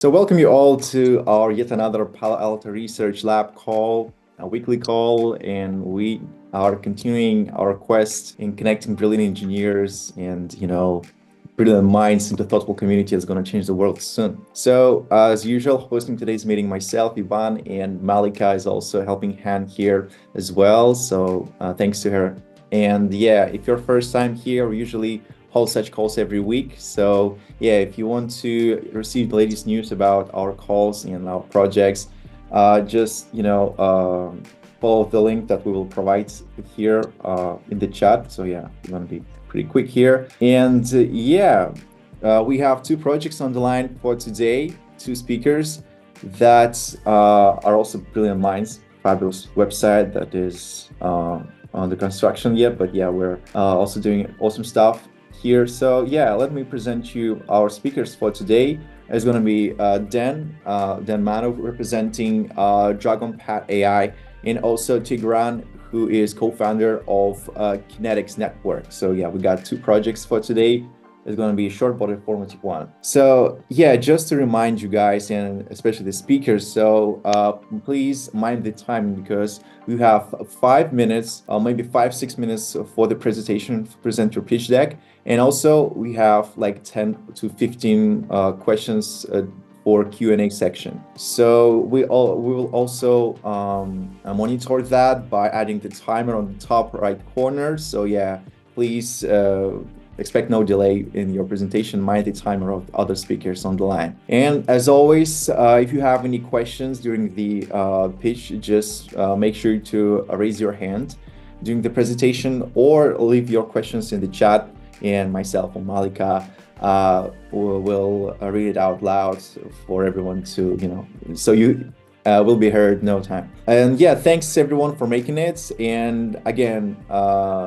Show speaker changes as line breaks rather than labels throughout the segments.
So welcome you all to our yet another Palo Alto Research Lab call, a weekly call, and we are continuing our quest in connecting brilliant engineers and, brilliant minds into thoughtful community that's going to change the world soon. So as usual, hosting today's meeting myself, Ivan, and Malika is also a helping hand here as well. So thanks to her. And yeah, if you're first time here, we usually hold such calls every week. So yeah, if you want to receive the latest news about our calls and our projects, just follow the link that we will provide here in the chat. So yeah, we're gonna be pretty quick here. And we have two projects on the line for today, two speakers that are also brilliant minds. Fabulous website that is on the construction yet, but yeah, we're also doing awesome stuff here. So yeah, let me present you our speakers for today. It's going to be Den Manu representing DragonPad AI, and also Tigran, who is co-founder of Kinetex Network. So yeah, we got two projects for today. It's going to be a short but informative one. So yeah, just to remind you guys, and especially the speakers, so please mind the time, because we have 5 minutes, maybe 5-6 minutes for the presentation, present your pitch deck. And also we have like 10 to 15 questions for Q&A section. So we will also monitor that by adding the timer on the top right corner. So yeah, please expect no delay in your presentation. Mind the timer of other speakers on the line. And as always, if you have any questions during the pitch, just make sure to raise your hand during the presentation, or leave your questions in the chat, and myself or Malika will read it out loud for everyone to, so you will be heard no time. And yeah, thanks everyone for making it. And again,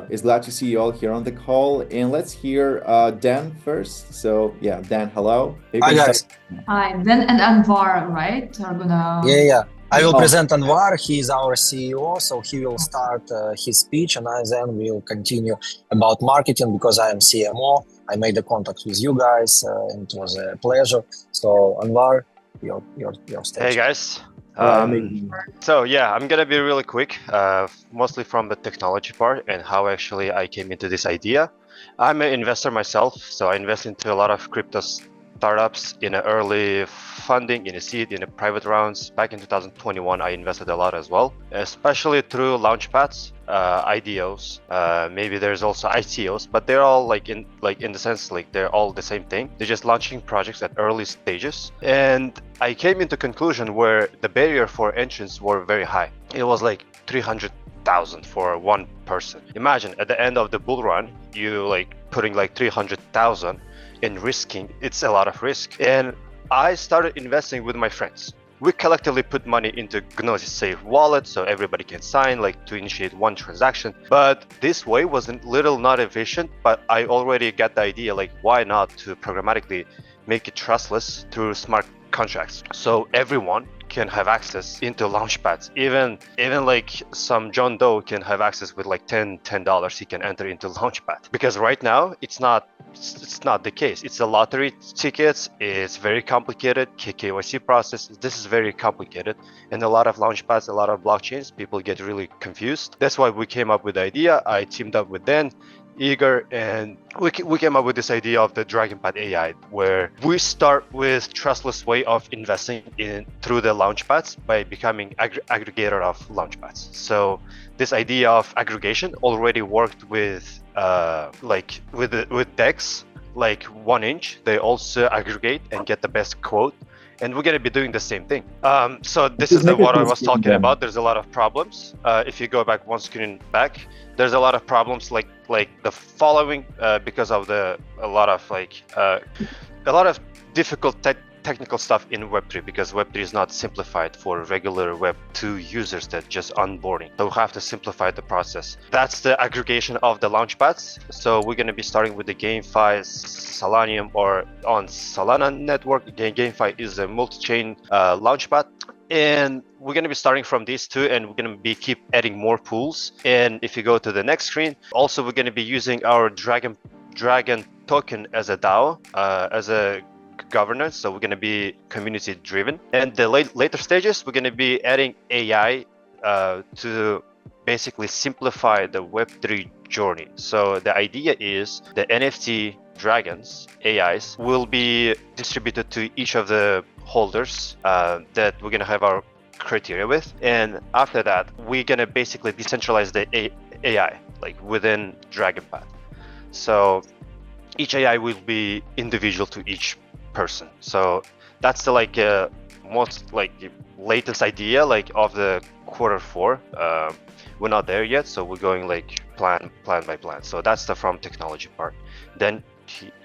it's glad to see you all here on the call. And let's hear Dan first. So yeah, Dan, hello.
Hi guys.
Hi, Dan and Anvar, right? Are gonna...
Yeah. I will present Anvar. He is our CEO, so he will start his speech, and I then will continue about marketing, because I am CMO. I made the contact with you guys, and it was a pleasure. So Anvar, your stage.
Hey guys. So yeah, I'm gonna be really quick, mostly from the technology part and how actually I came into this idea. I'm an investor myself, so I invest into a lot of crypto startups in early funding, in a seed, in a private rounds. Back in 2021, I invested a lot as well, especially through launchpads, IDOs. Maybe there's also ICOs, but they're all in the sense they're all the same thing. They're just launching projects at early stages. And I came into conclusion where the barrier for entrance were very high. It was like 300,000 for one person. Imagine at the end of the bull run, you putting 300,000 and risking. It's a lot of risk. And I started investing with my friends. We collectively put money into Gnosis Safe wallet so everybody can sign to initiate one transaction. But this way was a little not efficient, but I already got the idea why not to programmatically make it trustless through smart contracts, so everyone can have access into launchpads. Even some John Doe can have access with $10 he can enter into launchpad, because right now it's not the case. It's a lottery tickets. It's very complicated. KYC process. This is very complicated, and a lot of launchpads, a lot of blockchains, people get really confused. That's why we came up with the idea. I teamed up with Den, Igor, and we came up with this idea of the DragonPad AI, where we start with trustless way of investing through the launchpads by becoming aggregator of launchpads. So this idea of aggregation already worked with with DEX, 1inch. They also aggregate and get the best quote. And we're going to be doing the same thing. So this is what I was talking about. There's a lot of problems. If you go back one screen back, there's a lot of problems like the following, because of a lot of difficult technical stuff in Web3, because Web3 is not simplified for regular Web2 users that just onboarding. So we have to simplify the process. That's the aggregation of the launchpads. So we're going to be starting with the GameFi Solanium, or on Solana network. GameFi is a multi-chain launchpad. And we're going to be starting from these two, and we're going to keep adding more pools. And if you go to the next screen, also we're going to be using our Dragon token as a DAO, as a governance, so we're going to be community driven. And the later stages, we're going to be adding AI to basically simplify the Web3 journey. So the idea is the NFT dragons, AIs, will be distributed to each of the holders that we're going to have our criteria with. And after that, we're going to basically decentralize the AI, like within DragonPad. So each AI will be individual to each person. So that's the like most like latest idea like of the Q4. We're not there yet, so we're going like plan by plan. So that's the from technology part. Then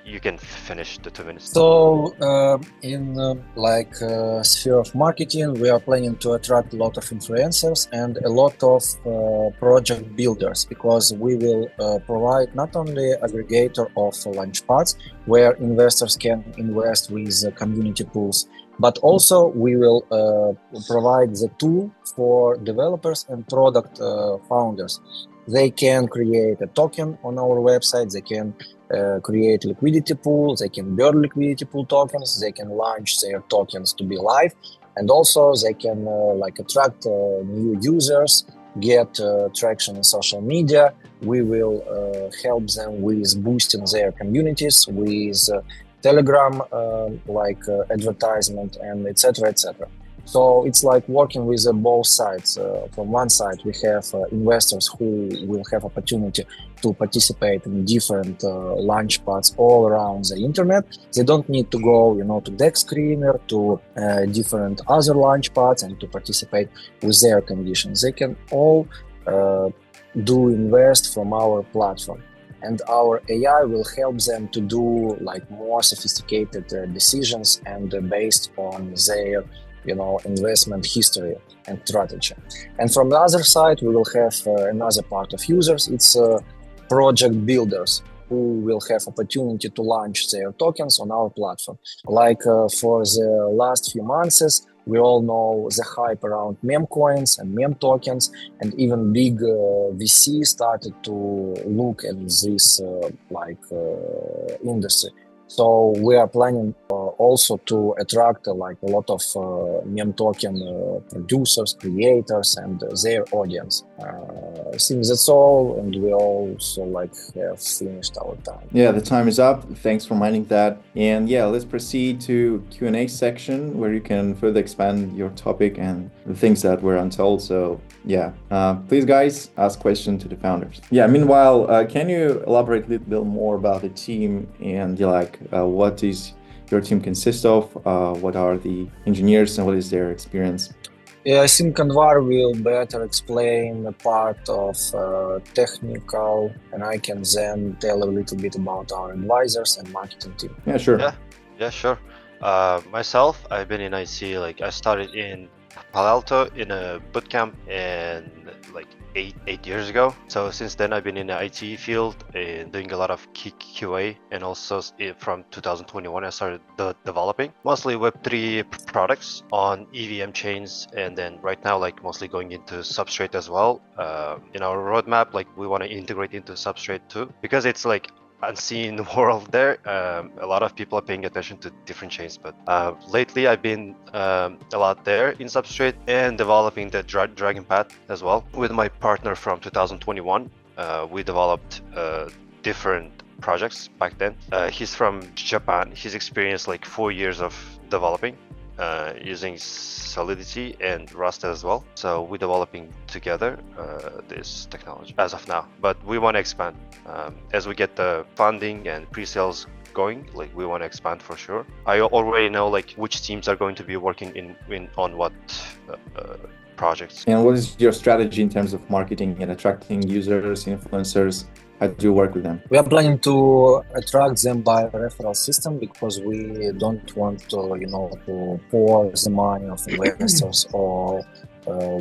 you can finish the 2 minutes.
So in sphere of marketing, we are planning to attract a lot of influencers and a lot of project builders, because we will provide not only aggregator of launchpads where investors can invest with community pools, but also we will provide the tool for developers and product founders. They can create a token on our website, they can create liquidity pool, they can burn liquidity pool tokens, they can launch their tokens to be live, and also they can attract new users, get traction in social media. We will help them with boosting their communities, with Telegram advertisement, and etc. etc. So it's like working with both sides. From one side, we have investors who will have opportunity to participate in different launchpads all around the internet. They don't need to go, to Dex Screener, to different other launchpads and to participate with their conditions. They can all do invest from our platform. And our AI will help them to do more sophisticated decisions and based on their investment history and strategy. And from the other side, we will have another part of users. It's project builders who will have opportunity to launch their tokens on our platform. For the last few months, we all know the hype around meme coins and meme tokens, and even big VC started to look at this industry. So we are planning also to attract a lot of meme token producers, creators, and their audience. I think that's all, and we also have finished our time.
Yeah, the time is up. Thanks for minding that. And yeah, let's proceed to Q&A section where you can further expand your topic and the things that were untold. So yeah, please guys, ask questions to the founders. Yeah, meanwhile, can you elaborate a little bit more about the team and what does your team consist of? What are the engineers and what is their experience?
Yeah, I think Anvar will better explain the part of technical, and I can then tell a little bit about our advisors and marketing team.
Yeah, sure.
Yeah, sure. Myself, I've been in IC, I started in Palo Alto in a bootcamp and 8 years ago. So since then I've been in the IT field and doing a lot of QA, and also from 2021 I started developing mostly Web3 products on EVM chains, and then right now mostly going into Substrate as well. In our roadmap, we want to integrate into Substrate too, because it's unseen world there. A lot of people are paying attention to different chains, but lately I've been a lot there in Substrate and developing the DragonPad as well with my partner from 2021. We developed different projects back then. He's from Japan. He's experienced 4 years of developing using Solidity and Rust as well. So we're developing together this technology as of now, but we want to expand as we get the funding and pre-sales going. We want to expand for sure. I already know which teams are going to be working on what projects.
And what is your strategy in terms of marketing and attracting users, influencers? How do you work with them?
We are planning to attract them by a referral system, because we don't want to pour the money of investors or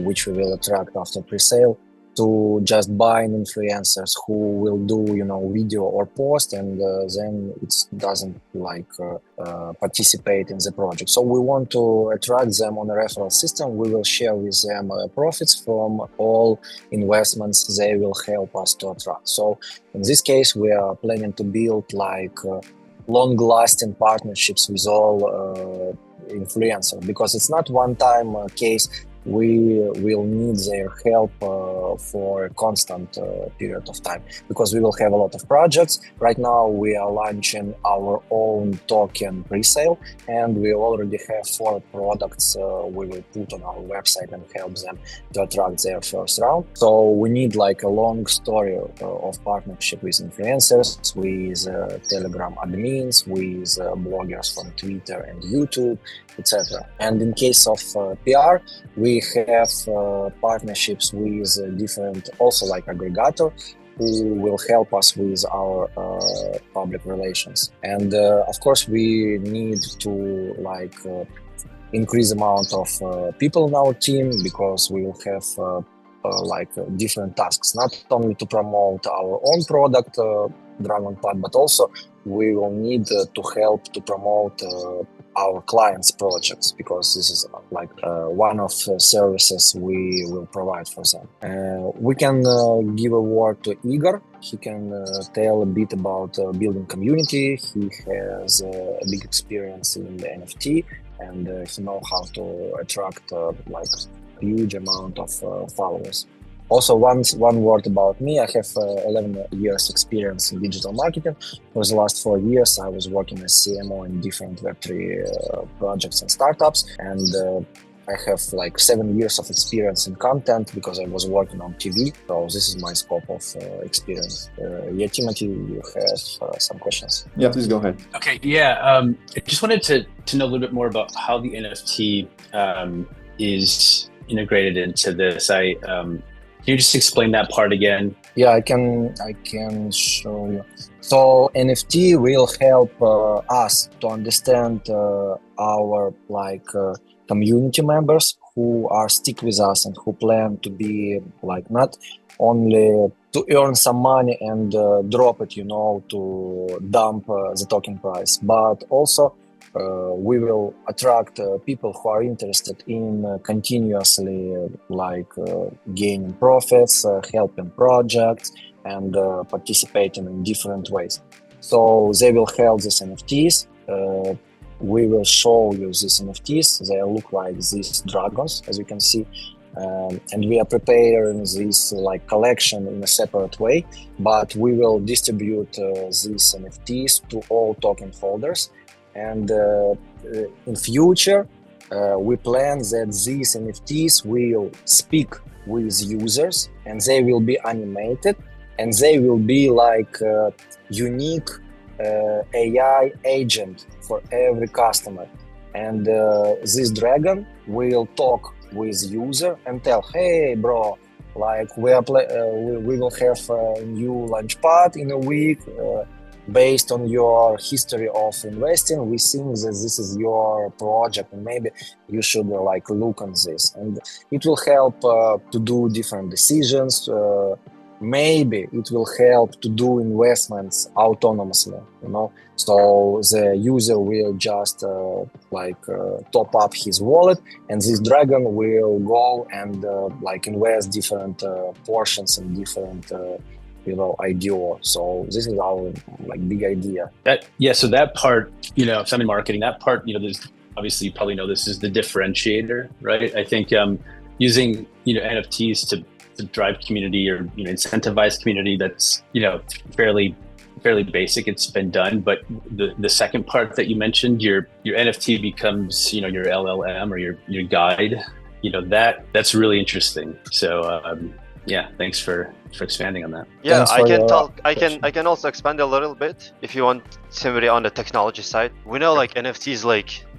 which we will attract after pre-sale to just buying influencers who will do video or post, and then it doesn't participate in the project. So we want to attract them on a referral system. We will share with them profits from all investments they will help us to attract. So in this case, we are planning to build long-lasting partnerships with all influencers, because it's not one-time case. We will need their help for a constant period of time, because we will have a lot of projects. Right now we are launching our own token pre-sale, and we already have 4 products we will put on our website and help them to attract their first round. So we need like a long story of partnership with influencers, with Telegram admins, with bloggers from Twitter and YouTube, etc. And in case of PR, we have partnerships with different, also like aggregator, who will help us with our public relations. And of course, we need to increase the amount of people in our team, because we will have different tasks, not only to promote our own product, DragonPad, but also we will need to help to promote our clients' projects, because this is one of the services we will provide for them. We can give a word to Igor. He can tell a bit about building community. He has a big experience in the NFT, and he knows how to attract huge amount of followers. Also, one word about me. I have 11 years experience in digital marketing. For the last 4 years, I was working as CMO in different Web3 projects and startups. And I have 7 years of experience in content, because I was working on TV. So this is my scope of experience. Timothy, you have some questions?
Yeah, please go ahead.
Okay, yeah. I just wanted to know a little bit more about how the NFT is integrated into this. Can you just explain that part again?
Yeah, I can show you. So NFT will help us to understand our community members who are stick with us and who plan to be not only to earn some money and drop it, to dump the token price, but also we will attract people who are interested in continuously gaining profits, helping projects, and participating in different ways. So they will have these NFTs. We will show you these NFTs. They look like these dragons, as you can see. And we are preparing this collection in a separate way, but we will distribute these NFTs to all token holders. And in future, we plan that these NFTs will speak with users, and they will be animated, and they will be unique AI agent for every customer. And this dragon will talk with user and tell, hey, bro, we will have a new launchpad in a week. Based on your history of investing, we think that this is your project, and maybe you should look on this. And it will help to do different decisions. Maybe it will help to do investments autonomously, So the user will just top up his wallet, and this dragon will go and invest different portions in different IDO. So this is our big idea.
So that part, if I'm in marketing, that part, there's obviously, you probably know, this is the differentiator, right? I think using NFTs to drive community or incentivize community, that's fairly basic. It's been done, but the second part that you mentioned, your NFT becomes your LLM or your guide. That's really interesting. So thanks for expanding on that.
Yeah, I can also expand a little bit if you want somebody on the technology side. We know NFTs,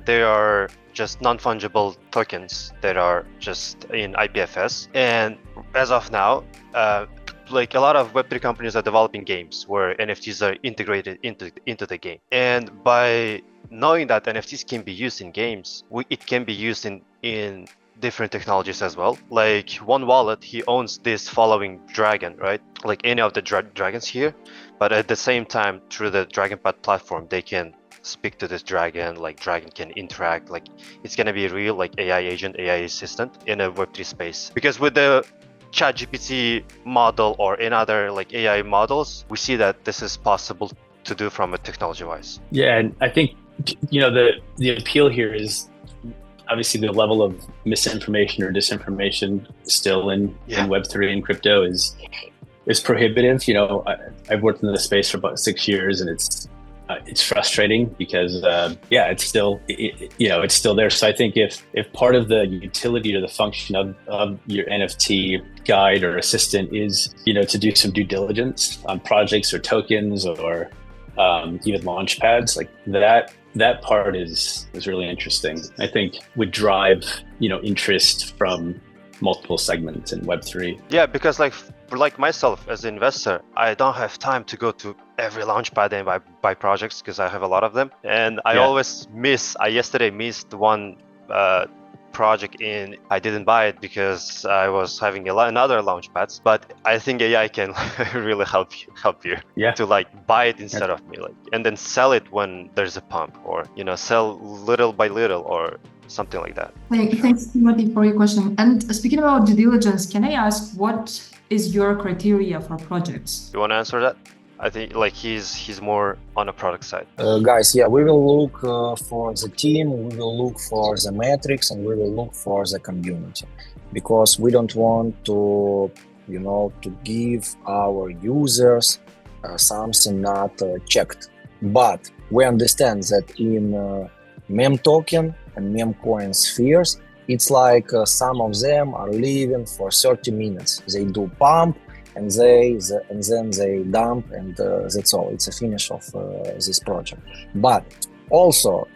they are just non-fungible tokens that are just in IPFS, and as of now, a lot of Web3 companies are developing games where NFTs are integrated into the game. And by knowing that NFTs can be used in games, it can be used in different technologies as well. One wallet, he owns this following dragon, right? Any of the dragons here, but at the same time, through the DragonPad platform, they can speak to this dragon. Dragon can interact. It's gonna be a real AI agent, AI assistant in a Web3 space. Because with the ChatGPT model or in other AI models, we see that this is possible to do from a technology-wise.
Yeah, and I think the appeal here is obviously the level of misinformation or disinformation still in Web3 and crypto is prohibitive. I've worked in the space for about 6 years, and it's frustrating because it's still it's still there. So I think if part of the utility or the function of your NFT guide or assistant is to do some due diligence on projects or tokens or even launchpads, like that part is really interesting. I think would drive interest from multiple segments in Web3.
Yeah, because like myself as an investor, I don't have time to go to every launchpad and buy projects because I have a lot of them, and I always I yesterday missed one project I didn't buy it because I was having another launchpads. But I think AI can really help you to buy it instead of me, and then sell it when there's a pump, or sell little by little or something like that.
Thanks, Timothy, for your question. And speaking about due diligence, can I ask what is your criteria for projects?
You want to answer that? I think he's more on a product side.
Guys, we will look for the team, we will look for the metrics, and we will look for the community, because we don't want to give our users something not checked. But we understand that in meme token and meme coin spheres, it's like some of them are living for 30 minutes. They do pump, and then they dump, and that's all. It's a finish of this project. But also,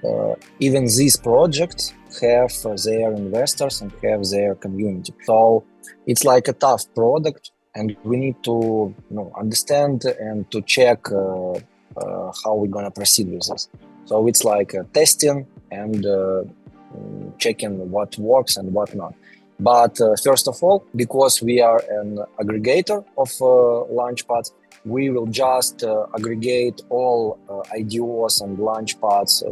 even these projects have their investors and have their community. So it's like a tough product, and we need to understand and to check how we're gonna proceed with this. So it's like testing and checking what works and what not. But first of all, because we are an aggregator of launchpads, we will just aggregate all IDOs and launchpads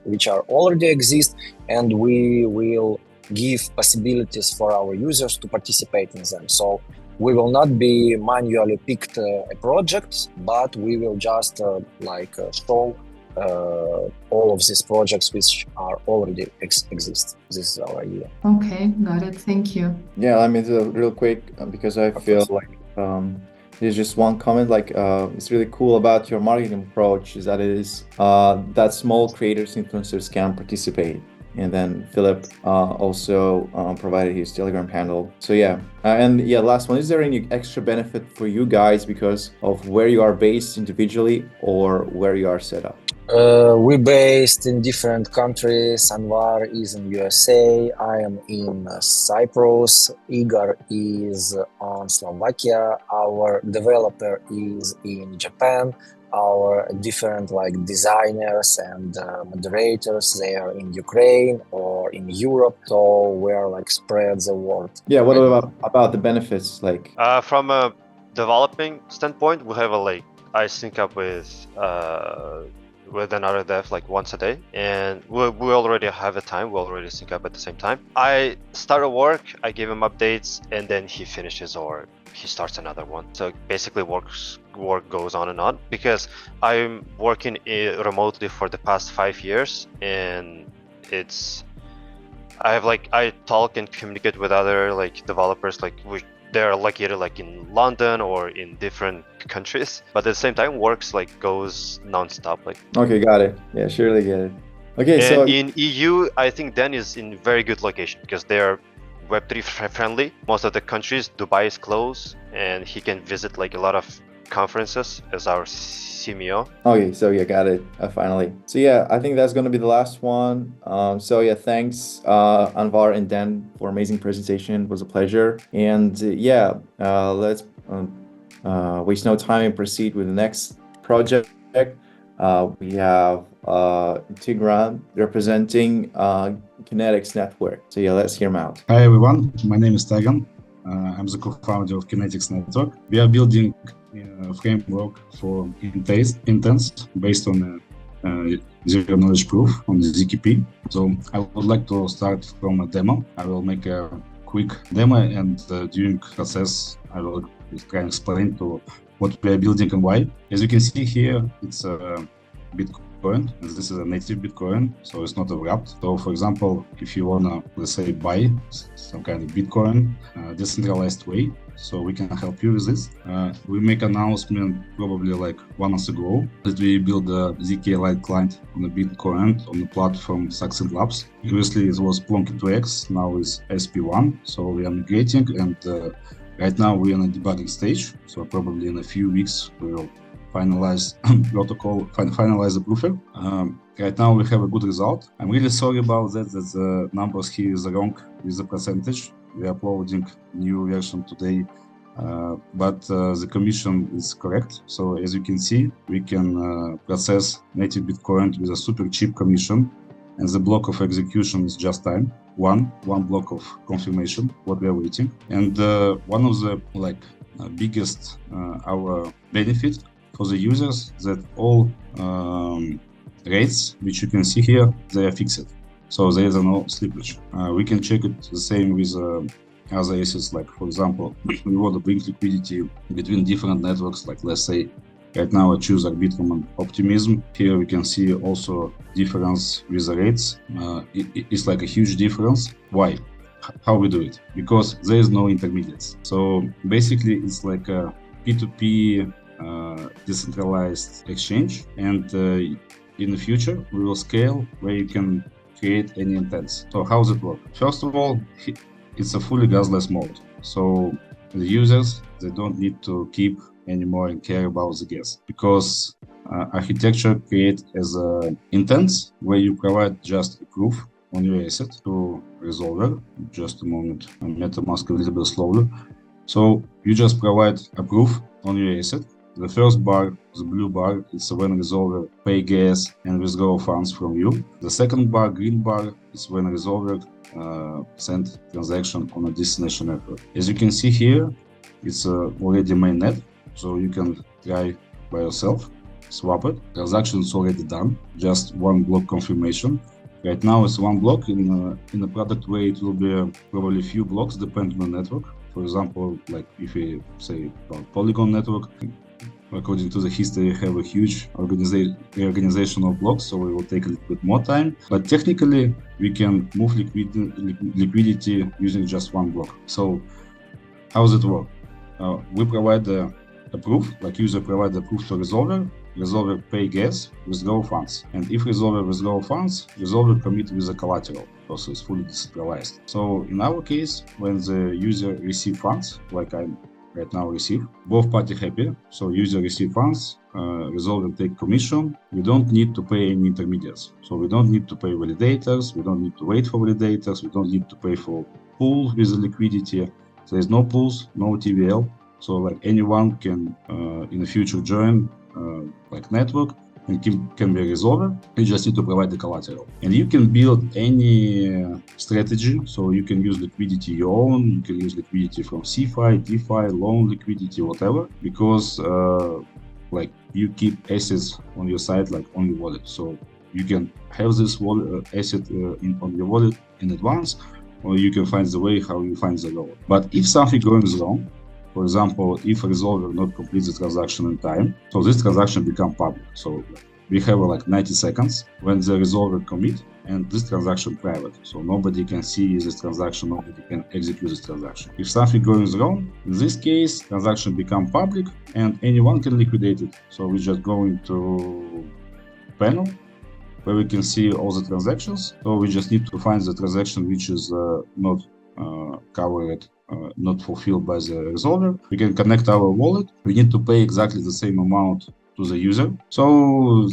which are already exist, and we will give possibilities for our users to participate in them. So we will not be manually picked a project, but we will just show all of these projects which are already exist. This is our idea.
Okay, got it. Thank you.
Yeah, I mean, real quick, because I feel like there's just one comment. It's really cool about your marketing approach is that it is that small creators, influencers can participate. And then Philip also provided his Telegram handle. So last one. Is there any extra benefit for you guys because of where you are based individually or where you are set up?
We're based in different countries. Anvar is in USA. I am in Cyprus. Igor is on Slovakia. Our developer is in Japan. Our different designers and moderators, they are in Ukraine or in Europe. So we're spread the world.
Yeah. What about the benefits?
From a developing standpoint, we have I sync up with another dev once a day, and we already have a time. We already sync up at the same time. I start a work, I give him updates, and then he finishes or he starts another one. So basically work goes on and on, because I'm working remotely for the past 5 years, and I talk and communicate with other developers they're either in London or in different countries, but at the same time works goes non-stop.
Okay, got it. Yeah, surely get it. Okay,
and
so
in EU, I think Den is in very good location because they're Web3 friendly. Most of the countries, Dubai is close, and he can visit a lot of conferences as our CMO.
Okay, so got it finally. So I think that's going to be the last one. Thanks Anvar and Den for amazing presentation. It was a pleasure. And let's waste no time and proceed with the next project. We have Tigran representing Kinetex Network. So let's hear him out.
Hi everyone, my name is Tigran. I'm the co-founder of Kinetex Network. We are building a framework for intents based on zero knowledge proof on the ZKP. So I would like to start from a demo. I will make a quick demo, and during process I will try and explain to what we are building and why. As you can see here, it's a Bitcoin, and this is a native Bitcoin, so it's not a wrapped. So for example, if you wanna, let's say, buy some kind of Bitcoin decentralized way, so we can help you with this. We make announcement probably like 1 month ago that we build a ZK Lite client on the Bitcoin on the platform Success Labs. Previously it was Plonky 2x, now it's SP1, so we are migrating, and right now we're in a debugging stage, so probably in a few weeks we will finalize protocol, finalize the proofer. Right now we have a good result. I'm really sorry about that the numbers here is wrong with the percentage. We are uploading new version today, but the commission is correct. So as you can see, we can process native Bitcoin with a super cheap commission, and the block of execution is just time. One block of confirmation, what we are waiting. And one of the biggest our benefit for the users that all rates which you can see here, they are fixed, so there is no slippage. We can check it the same with other assets, like for example, we want to bring liquidity between different networks, like let's say right now I choose Arbitrum and Optimism. Here we can see also difference with the rates. It's like a huge difference. Why? How we do it? Because there is no intermediates. So basically it's like a P2P decentralized exchange, and in the future we will scale where you can create any intents. So how does it work? First of all, it's a fully gasless mode, so the users, they don't need to keep anymore and care about the gas, because architecture create as intents where you provide just a proof on your asset to resolver. Just a moment, MetaMask a little bit slowly. So you just provide a proof on your asset. The first bar, the blue bar, is when resolver pay gas and withdraw funds from you. The second bar, green bar, is when resolver send transaction on a destination network. As you can see here, it's already mainnet, so you can try by yourself, swap it. Transaction is already done, just one block confirmation. Right now it's one block. In a product way, it will be probably a few blocks, depending on the network. For example, like if we say about Polygon network, according to the history, have a huge organizational blocks, so it will take a little bit more time. But technically, we can move liquidity using just one block. So how does it work? We provide a proof, like user provide the proof to resolver. Resolver pay gas, withdraw funds. And if resolver withdraw funds, resolver commit with a collateral, also it's fully decentralized. So in our case, when the user receive funds, like I right now receive, both parties happy. So user receive funds, resolver take commission. We don't need to pay any intermediates. So we don't need to pay validators. We don't need to wait for validators. We don't need to pay for pool with the liquidity. There is no pools, no TVL. So like anyone can in the future join like network and can be a resolver. You just need to provide the collateral, and you can build any strategy. So you can use liquidity your own, you can use liquidity from CeFi, DeFi, loan liquidity, whatever, because like you keep assets on your side, like on your wallet. So you can have this wallet asset on your wallet in advance, or you can find the way how you find the loan. But if something goes wrong, for example, if a resolver not completes the transaction in time, so this transaction become public. So we have like 90 seconds when the resolver commit, and this transaction private. So nobody can see this transaction, nobody can execute this transaction. If something goes wrong, in this case, transaction become public and anyone can liquidate it. So we just go into panel where we can see all the transactions. So we just need to find the transaction which is not covered, not fulfilled by the resolver. We can connect our wallet. We need to pay exactly the same amount to the user. So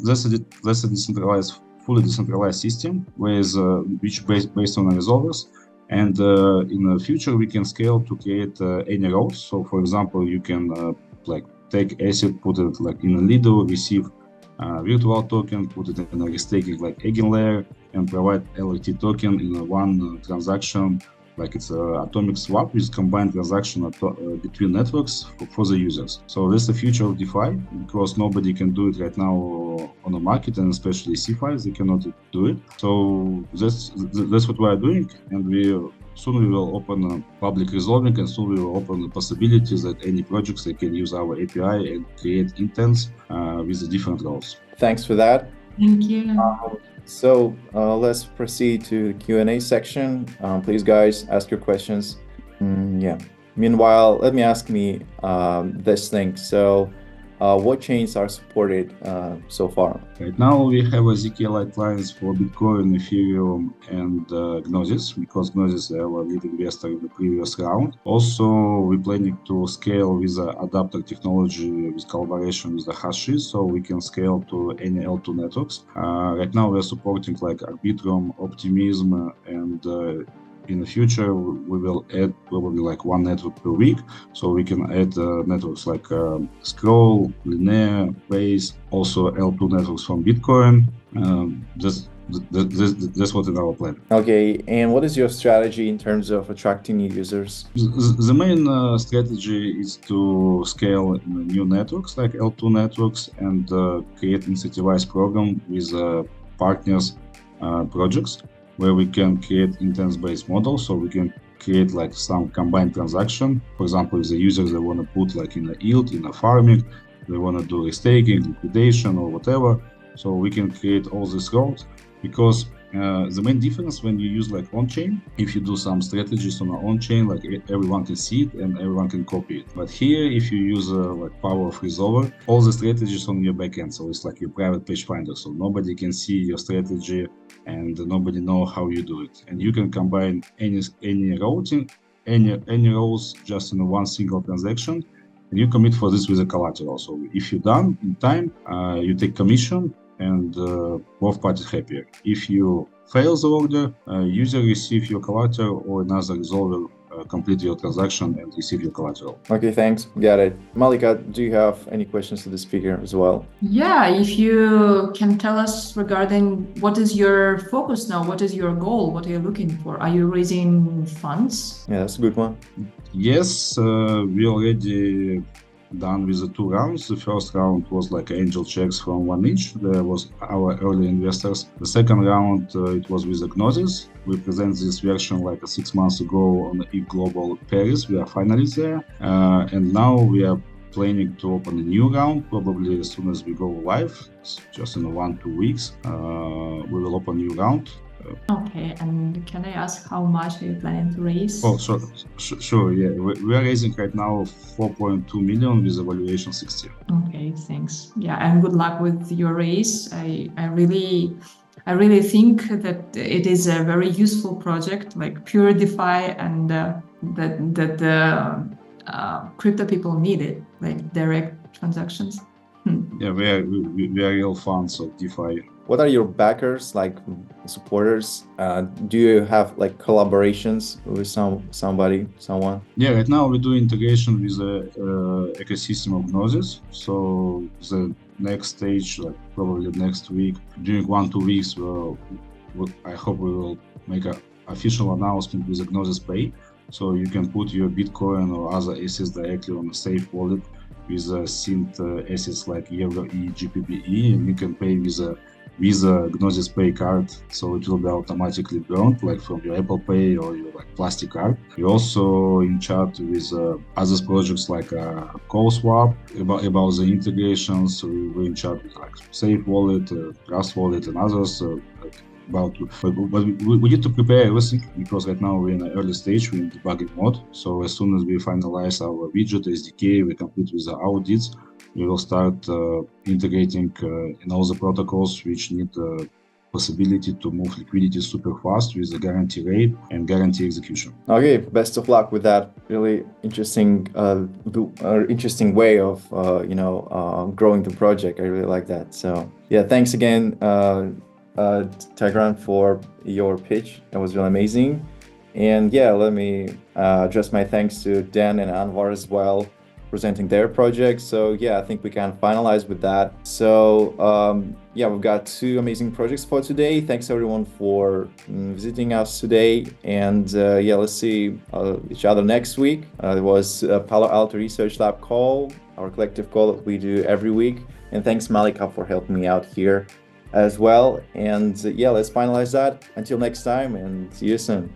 that's a decentralized, fully decentralized system with which based on the resolvers. And in the future, we can scale to create any roles. So for example, you can like take asset, put it like in a Lido, receive virtual token, put it in a restaking like EigenLayer, and provide LRT token in one transaction, like it's an atomic swap with combined transaction between networks for the users. So that's the future of DeFi, because nobody can do it right now on the market, and especially CeFi, they cannot do it. So that's what we are doing, and we soon we will open public resolving, and soon we will open the possibilities that any projects they can use our API and create intents with the different roles.
Thanks for that.
Thank you.
So let's proceed to the Q&A section. Please, guys, ask your questions. Yeah. Meanwhile, let me ask me this thing. So what chains are supported so far?
Right now we have a ZK Lite clients for Bitcoin, Ethereum, and Gnosis, because Gnosis is our lead investor in the previous round. Also, we're planning to scale with the adapter technology with collaboration with the hashes, so we can scale to any L2 networks. Right now we're supporting like Arbitrum, Optimism, and in the future, we will add probably like one network per week, so we can add networks like Scroll, Linear, Base, also L2 networks from Bitcoin. That's what is our plan.
Okay, and what is your strategy in terms of attracting new users?
The main strategy is to scale new networks like L2 networks and create incentivized program with partners projects, where we can create intents-based models, so we can create like some combined transaction. For example, if the users they want to put like in a yield, in a farming, they want to do restaking, liquidation, or whatever, so we can create all these roles. Because the main difference when you use like on-chain, if you do some strategies on an on-chain, like everyone can see it and everyone can copy it. But here, if you use like power of resolver, all the strategies on your backend, so it's like your private page finder, so nobody can see your strategy and nobody know how you do it. And you can combine any routing, any roles just in one single transaction, and you commit for this with a collateral. So if you're done in time, you take commission, and both parties happier. If you fail the order, user receive your collateral, or another resolver complete your transaction and receive your collateral.
Okay, thanks. Got it. Malika, do you have any questions to the speaker as well?
Yeah, if you can tell us regarding what is your focus now, what is your goal, what are you looking for? Are you raising funds?
Yeah, that's a good one.
Yes, we already done with the 2 rounds. The first round was like angel checks from 1 each. There was our early investors. The second round, it was with Gnosis. We presented this version like 6 months ago on the ETH Global Paris. We are finally there. And now we are planning to open a new round, probably as soon as we go live, just in 1-2 weeks. We will open a new round.
Okay, and can I ask how much are you planning to raise?
Oh, sure, yeah. We are raising right now 4.2 million with a valuation 60.
Okay, thanks. Yeah, and good luck with your raise. I really think that it is a very useful project, like pure DeFi, and that crypto people need it, like direct transactions.
Yeah, we are real fans of DeFi.
What are your backers, like supporters? Do you have like collaborations with someone?
Yeah, right now we do integration with the ecosystem of Gnosis. So the next stage, like probably next week, during 1-2 weeks, I hope we will make an official announcement with the Gnosis Pay. So you can put your Bitcoin or other assets directly on a safe wallet with synced assets like Euro, GPPE, and you can pay with a Gnosis Pay card, so it will be automatically burned, like from your Apple Pay or your like plastic card. We're also in chat with other projects like CoSwap about the integrations. We're in chat with like Safe Wallet, Trust Wallet, and others. But we need to prepare everything, because right now we're in an early stage, we're in debugging mode. So as soon as we finalize our widget SDK, we complete with the audits, we will start integrating in all the protocols which need the possibility to move liquidity super fast with a guarantee rate and guarantee execution.
Okay, best of luck with that. Really interesting, interesting way of growing the project. I really like that. So yeah, thanks again, Tigran, for your pitch. That was really amazing. And yeah, let me address my thanks to Dan and Anwar as well, presenting their projects. So yeah, I think we can finalize with that. So yeah, we've got 2 amazing projects for today. Thanks everyone for visiting us today. And yeah, let's see each other next week. It was a Palo Alto Research Lab call, our collective call that we do every week. And thanks Malika for helping me out here as well. And yeah, let's finalize that. Until next time, and see you soon.